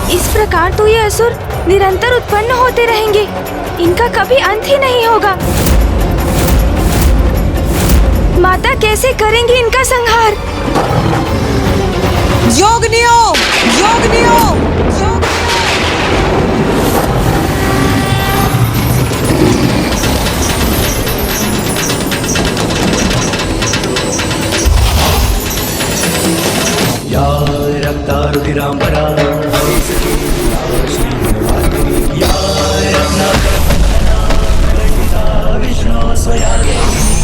इस प्रकार तो ये असुर निरंतर उत्पन्न होते रहेंगे, इनका कभी अंत ही नहीं होगा। माता कैसे करेंगी इनका संहार? योगिनियों, योगिनियों, या रक्तारुधिरांबरा या विष्णु स्वया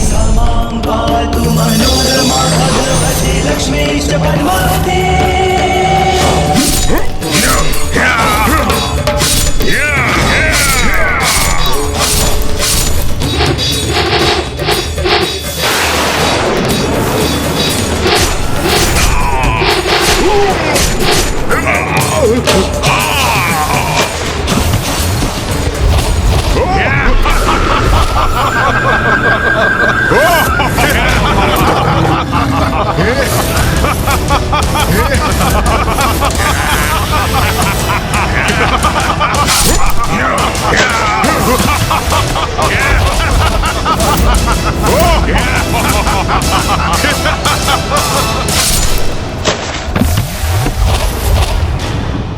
समां पातु मनोरमा भगवती लक्ष्मीश्च पद्मावती।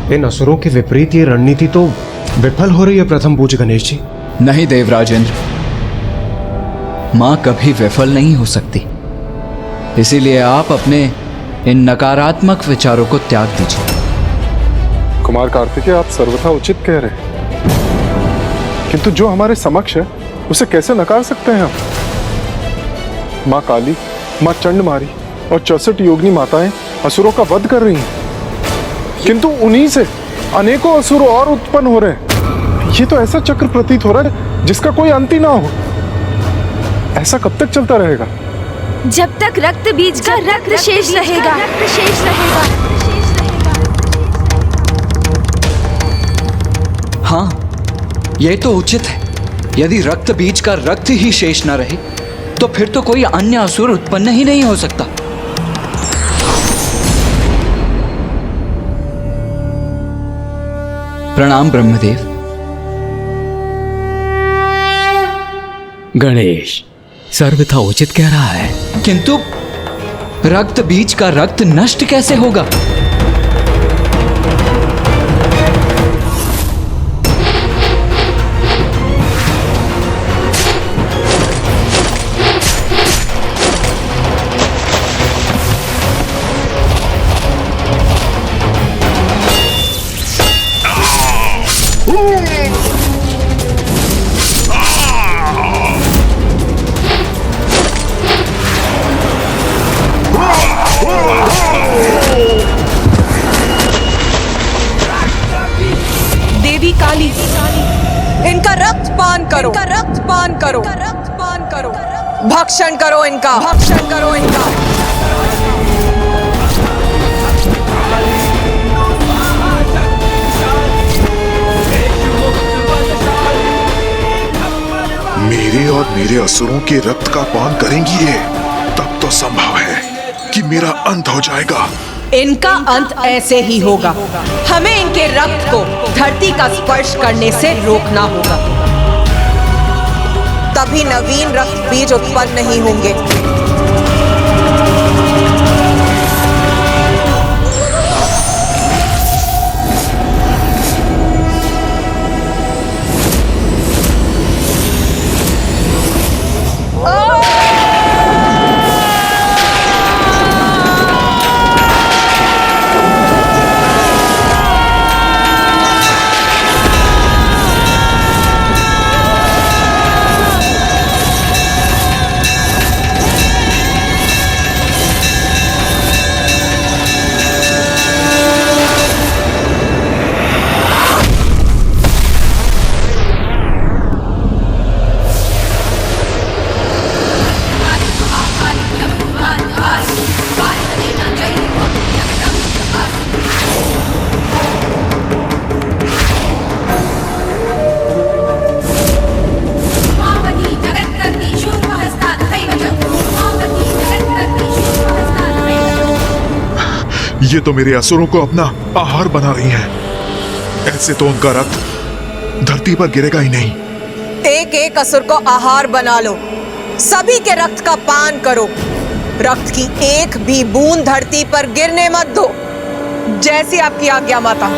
इन असुरों की विपरीत ये रणनीति तो विफल हो रही है प्रथम पूज्य गणेश जी। नहीं देवराजेंद्र, मां कभी विफल नहीं हो सकती। इसीलिए आप अपने इन नकारात्मक विचारों को त्याग दीजिए। कुमार कार्तिकेय, आप सर्वथा उचित कह रहे हैं, किंतु जो हमारे समक्ष है उसे कैसे नकार सकते हैं हम? मां काली, मां चंडमारी और 64 योगिनी माताएं असुरों का वध कर रही हैं, किंतु उन्हीं से अनेकों असुर और उत्पन्न हो रहे हैं। ये तो ऐसा चक्र प्रतीत हो रहा है जिसका कोई अंत ही ना हो। ऐसा कब तक चलता रहेगा? जब तक रक्त बीज का रक्त शेष रहेगा। हाँ, यह तो उचित है। यदि रक्त बीज का रक्त ही शेष न रहे तो फिर तो कोई अन्य असुर उत्पन्न ही नहीं हो सकता। प्रणाम ब्रह्मदेव। गणेश सर्वथा उचित कह रहा है, किंतु रक्त बीज का रक्त नष्ट कैसे होगा? देवी काली, इनका रक्त पान करो, इनका रक्त पान करो, रक्त पान करो, भक्षण करो इनका, भक्षण करो इनका। मेरे और मेरे असुरों के रक्त का पान करेंगी ये, तब तो संभव है कि मेरा अंत हो जाएगा। इनका अंत ऐसे ही होगा। हमें इनके रक्त को धरती का स्पर्श करने से रोकना होगा, तभी नवीन रक्त बीज उत्पन्न नहीं होंगे। ये तो मेरे असुरों को अपना आहार बना रही हैं। ऐसे तो उनका रक्त धरती पर गिरेगा ही नहीं। एक एक असुर को आहार बना लो, सभी के रक्त का पान करो। रक्त की एक भी बूंद धरती पर गिरने मत दो। जैसी आपकी आज्ञा माता।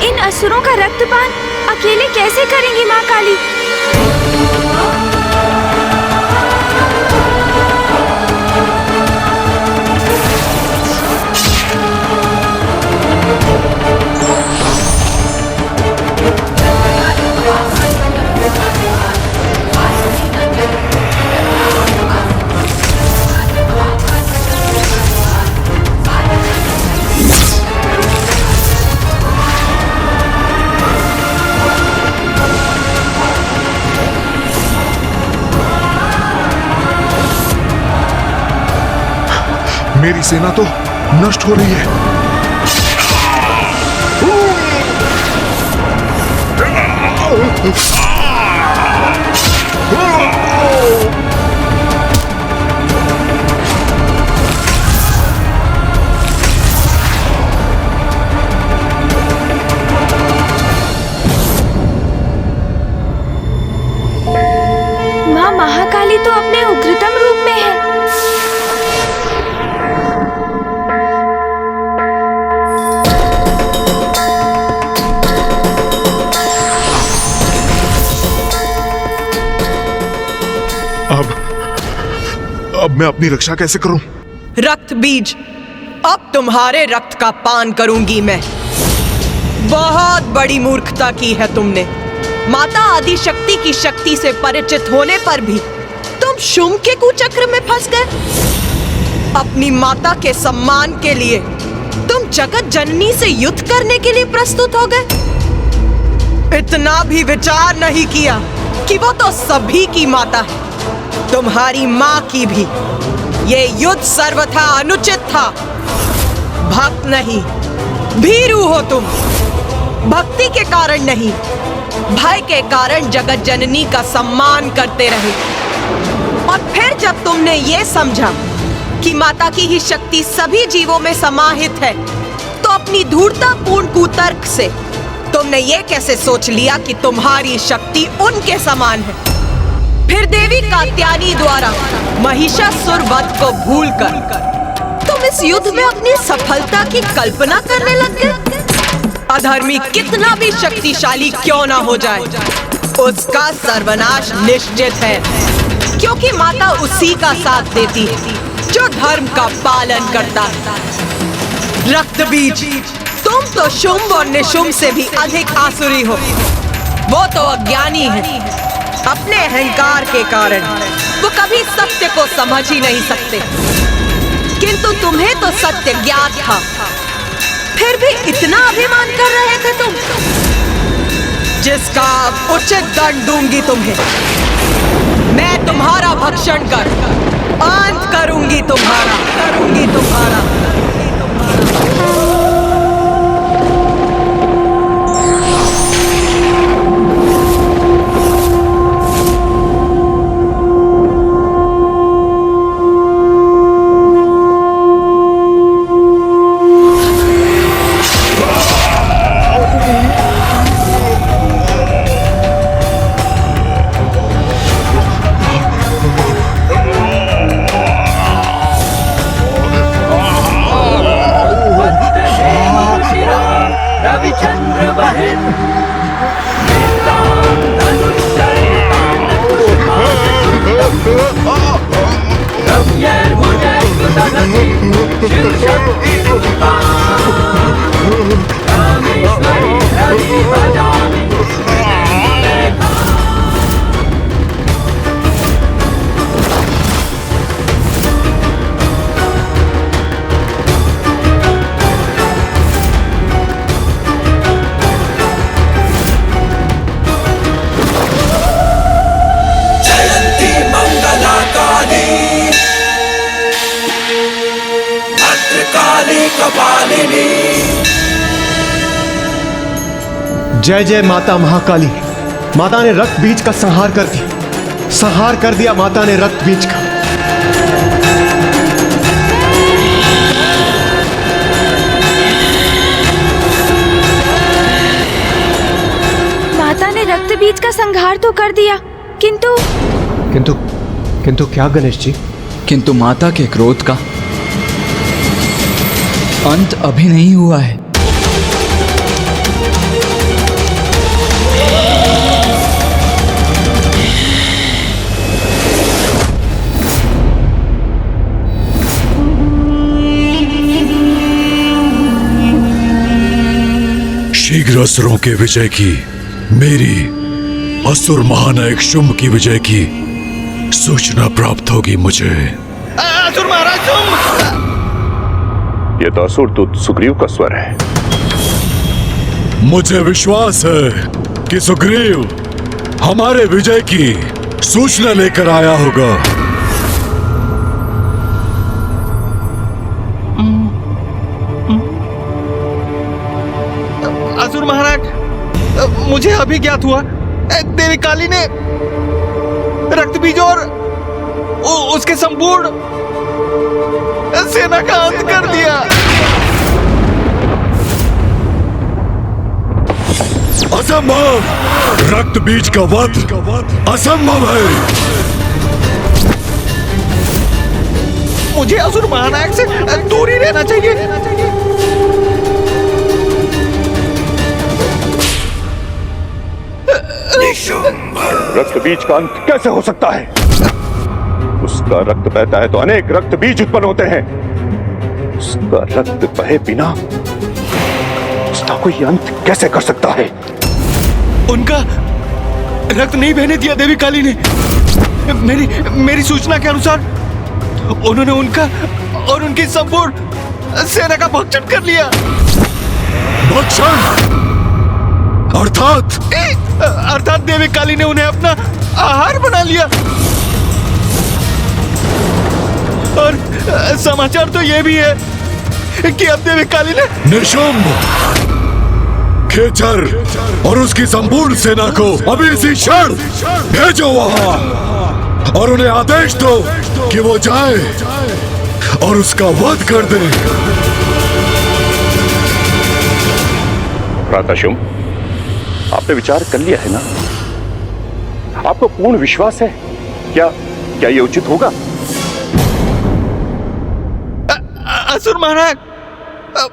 इन असुरों का रक्तपान अकेले कैसे करेंगी माँ काली? मेरी सेना तो नष्ट हो रही है। माँ महाकाली तो अपने उग्रतम रूप में है। अब मैं अपनी रक्षा कैसे करूं? रक्त बीज, अब तुम्हारे रक्त का पान करूंगी मैं। बहुत बड़ी मूर्खता की है तुमने। माता आदि शक्ति की शक्ति से परिचित होने पर भी तुम शुंभ के कुचक्र में फंस गए। अपनी माता के सम्मान के लिए तुम जगत जननी से युद्ध करने के लिए प्रस्तुत हो गए। इतना भी विचार नहीं किया कि वो तो सभी की माता है, तुम्हारी माँ की भी। ये युद्ध सर्वथा अनुचित था। भक्त नहीं, भीरू हो तुम। भक्ति के कारण नहीं, भय के कारण जगत जननी का सम्मान करते रहे। और फिर जब तुमने ये समझा कि माता की ही शक्ति सभी जीवों में समाहित है, तो अपनी धूर्ततापूर्ण कुतर्क से तुमने ये कैसे सोच लिया कि तुम्हारी शक्ति उनके समान है। फिर देवी कात्यायनी द्वारा महिषासुर वध को भूलकर तुम इस युद्ध में अपनी सफलता की कल्पना करने लग गए। अधर्मी कितना भी शक्तिशाली क्यों ना हो जाए, उसका सर्वनाश निश्चित है, क्योंकि माता उसी का साथ देती है जो धर्म का पालन करता है। रक्त बीज, तुम तो शुंभ और निशुंभ से भी अधिक आसुरी हो। वो तो अज्ञानी है। अपने अहंकार के कारण वो कभी सत्य को समझ ही नहीं सकते, किंतु तुम्हें तो सत्य ज्ञात था, फिर भी इतना अभिमान कर रहे थे तुम, जिसका उचित दंड दूंगी तुम्हें। मैं तुम्हारा भक्षण कर अंत करूंगी तुम्हारा। कपालिनी। जय जय माता महाकाली। माता ने रक्त बीज का संहार कर दिया, संहार कर दिया माता ने रक्त बीज का। माता ने रक्त बीज का संहार तो कर दिया, किंतु किंतु किंतु क्या गणेश जी? किंतु माता के क्रोध का अंत अभी नहीं हुआ है। शीघ्र असुरों के विजय की, मेरी असुर महानायक शुंभ की विजय की सूचना प्राप्त होगी मुझे। असुर महाराज शुंभ! ये तो असुर दूत सुग्रीव का स्वर है। मुझे विश्वास है कि सुग्रीव हमारे विजय की सूचना लेकर आया होगा। असुर महाराज, मुझे अभी ज्ञात हुआ देवी काली ने रक्त बीज और उसके संपूर्ण सेना का अंत कर दिया। असंभव! रक्त बीज का वध असंभव है। मुझे असुर महानायक से दूर ही रहना चाहिए। रक्त बीज का अंत कैसे हो सकता है? उसका रक्त बहता है तो अनेक रक्त बीज उत्पन्न होते हैं। उसका रक्त बहे बिना उसका कोई अंत कैसे कर सकता है? उनका रक्त नहीं बहने दिया देवी काली ने। मेरी सूचना के अनुसार उन्होंने उनका और उनकी संपूर्ण सेना का भक्षण कर लिया। भक्षण अर्थात देवी काली ने उन्हें अपना आहार बना लिया। और समाचार तो यह भी है कि अब देवी काली ने निशुंभ, खेचर और उसकी संपूर्ण सेना को अभी इसी क्षण भेजो वहां और उन्हें आदेश दो कि वो जाए और उसका वध कर दे। प्रातःशुंभ, आपने विचार कर लिया है ना? आपको पूर्ण विश्वास है? क्या ये उचित होगा? असुर महाराज,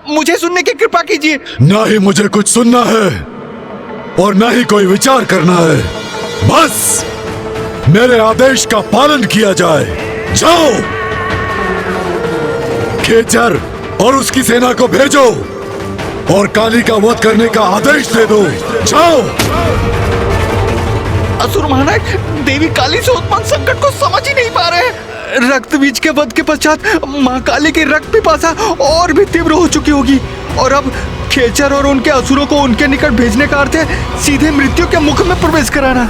मुझे सुनने की कृपा कीजिए। ना ही मुझे कुछ सुनना है और ना ही कोई विचार करना है। बस मेरे आदेश का पालन किया जाए। जाओ, खेचर और उसकी सेना को भेजो और काली का वध करने का आदेश दे दो। जाओ। असुर महाराज देवी काली से उत्पन्न संकट को समझ ही नहीं पा रहे। रक्त बीज के वध के पश्चात मां काली की रक्त पिपासा और भी तीव्र हो चुकी होगी और अब खेचर और उनके असुरों को उनके निकट भेजने का अर्थ है सीधे मृत्यु के मुख में प्रवेश कराना।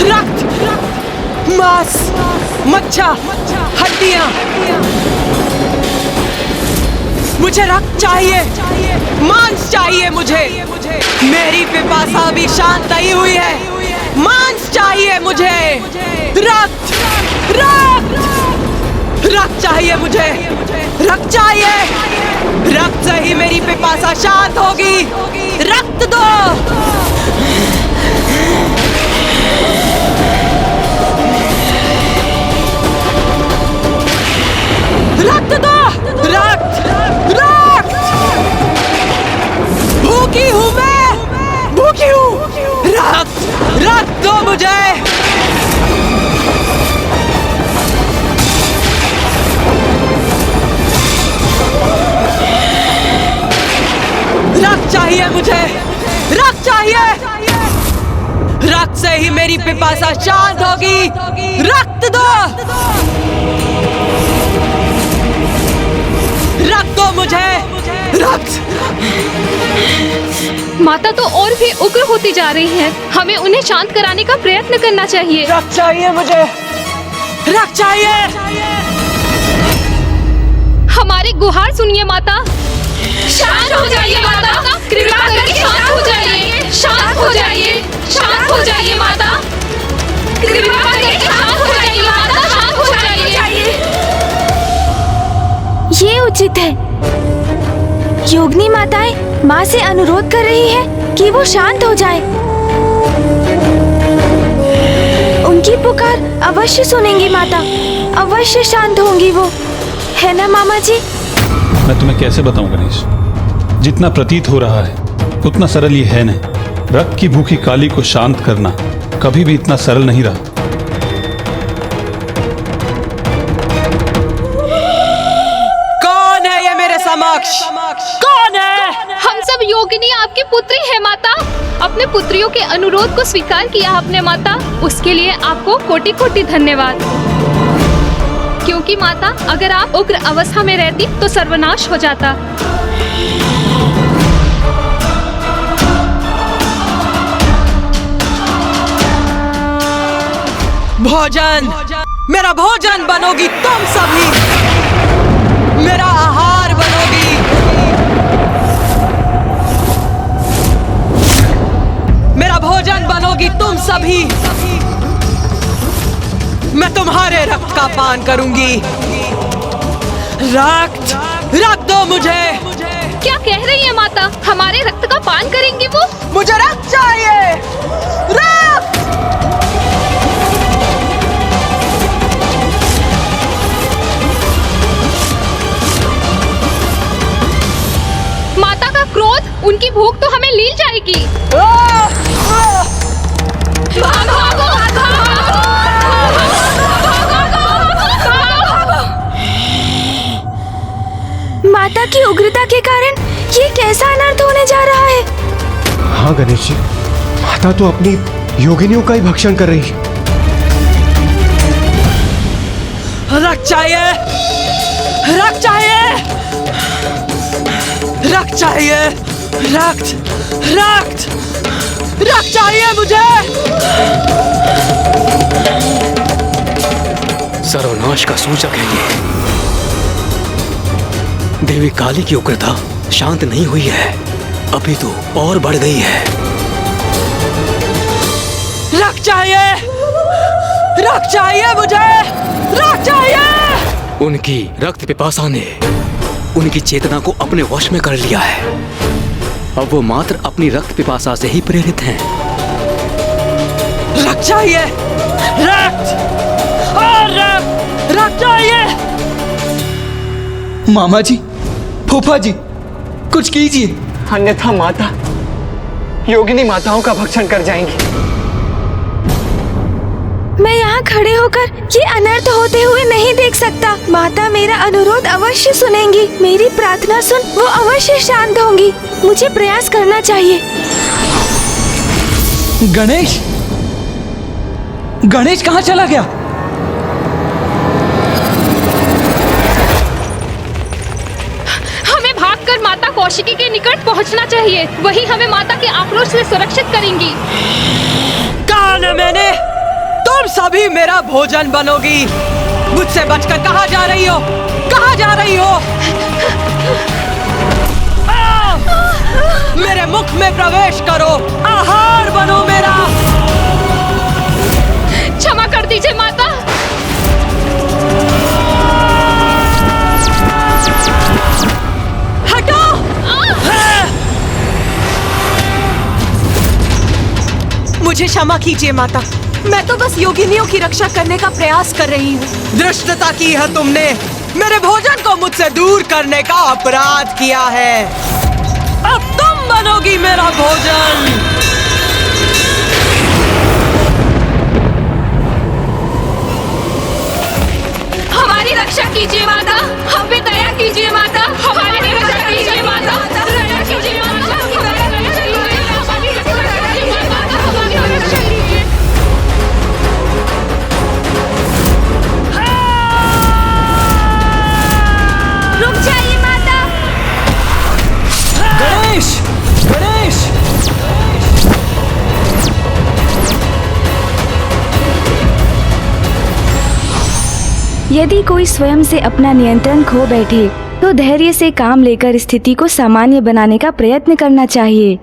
रक्त, मांस, मज्जा, हड्डियां। मुझे रक्त चाहिए, मांस चाहिए मुझे। मेरी पिपासा भी शांत नहीं हुई है। मांस चाहिए मुझे। रक्त, रक्त, रक्त चाहिए मुझे। रक्त चाहिए। रक्त से ही मेरी पिपासा शांत होगी। रक्त दो। रक्त दो। रक्त, रक्त। भूखी हूं मैं, भूखी हूं। रक्त, रक्त दो मुझे। रक्त चाहिए मुझे। रक्त चाहिए। रक्त से ही मेरी पिपासा शांत होगी। रक्त दो, रक्त दो मुझे, रक्त। माता तो और भी उग्र होती जा रही हैं। हमें उन्हें शांत कराने का प्रयत्न करना चाहिए। रक्त चाहिए मुझे, रक्त चाहिए। हमारी गुहार सुनिए माता। शांत हो जाइए माता, कृपा करके शांत हो जाइए, शांत हो जाइए, शांत हो जाइए माता, कृपा करके शांत हो जाइए माता, शांत हो जाइए। ये उचित है। योगिनी माताएं माँ से अनुरोध कर रही है कि वो शांत हो जाए। उनकी पुकार अवश्य सुनेंगी माता, अवश्य शांत होंगी वो, है ना मामा जी? मैं तुम्हें कैसे बताऊं गणेश, जितना प्रतीत हो रहा है उतना सरल ये है नहीं। रक्त की भूखी काली को शांत करना कभी भी इतना सरल नहीं रहा। कौन है ये मेरे समक्ष? कौन है? हम सब योगिनी आपकी पुत्री है माता। अपने पुत्रियों के अनुरोध को स्वीकार किया आपने माता, उसके लिए आपको कोटि कोटि धन्यवाद। क्योंकि माता, अगर आप उग्र अवस्था में रहती तो सर्वनाश हो जाता। भोजन, मेरा भोजन बनोगी तुम सभी, मेरा आहार बनोगी। मेरा भोजन बनोगी तुम सभी। मैं तुम्हारे रक्त का पान करूंगी। रक्त, रक्त दो मुझे। क्या कह रही है माता? हमारे रक्त का पान करेंगी वो? मुझे रक्त चाहिए, रक्त। माता का क्रोध, उनकी भूख तो हमें लील जाएगी। माता की उग्रता के कारण ये कैसा अनर्थ होने जा रहा है? हाँ गणेश जी, माता तो अपनी योगिनियों का ही भक्षण कर रही है। रक्त चाहिए, रक्त चाहिए, रक्त चाहिए, रक्त, रक्त, रक्त चाहिए मुझे। सर्वनाश का सूचक है ये। देवी काली की उग्रता शांत नहीं हुई है, अभी तो और बढ़ गई है। रक्त चाहिए, रक्त चाहिए मुझे, रक्त चाहिए। उनकी रक्त पिपासा ने उनकी चेतना को अपने वश में कर लिया है। अब वो मात्र अपनी रक्त पिपासा से ही प्रेरित हैं। रक्त चाहिए, रक्त, और रक्त, रक्त चाहिए। मामा जी, फूफा जी, कुछ कीजिए, अन्यथा माता योगिनी माताओं का भक्षण कर जाएंगी। मैं यहाँ खड़े होकर ये अनर्थ होते हुए नहीं देख सकता। माता मेरा अनुरोध अवश्य सुनेंगी, मेरी प्रार्थना सुन वो अवश्य शांत होंगी। मुझे प्रयास करना चाहिए। गणेश, गणेश कहाँ चला गया? हमें भागकर माता कौशिकी के निकट पहुँचना चाहिए, वही हमें माता के आक्रोश से सुरक्षित करेंगी। कहा न मैंने, तुम सभी मेरा भोजन बनोगी। मुझसे बचकर कहाँ जा रही हो? कहाँ जा रही हो? मेरे मुख में प्रवेश करो, आहार बनो मेरा। क्षमा कर दीजिए माता। हटो। मुझे क्षमा कीजिए माता, मैं तो बस योगिनियों की रक्षा करने का प्रयास कर रही हूँ। धृष्टता की है तुमने, मेरे भोजन को मुझसे दूर करने का अपराध किया है। अब तुम बनोगी मेरा भोजन। हमारी रक्षा कीजिए माता, हम पे दया कीजिए माता, हमारी रक्षा कीजिए माता, दया कीजिए माता, हमारी रक्षा कीजिए, हमारी रक्षा कीजिए माता, हमारी रक्षा कीजिए। यदि कोई स्वयं से अपना नियंत्रण खो बैठे तो धैर्य से काम लेकर स्थिति को सामान्य बनाने का प्रयत्न करना चाहिए।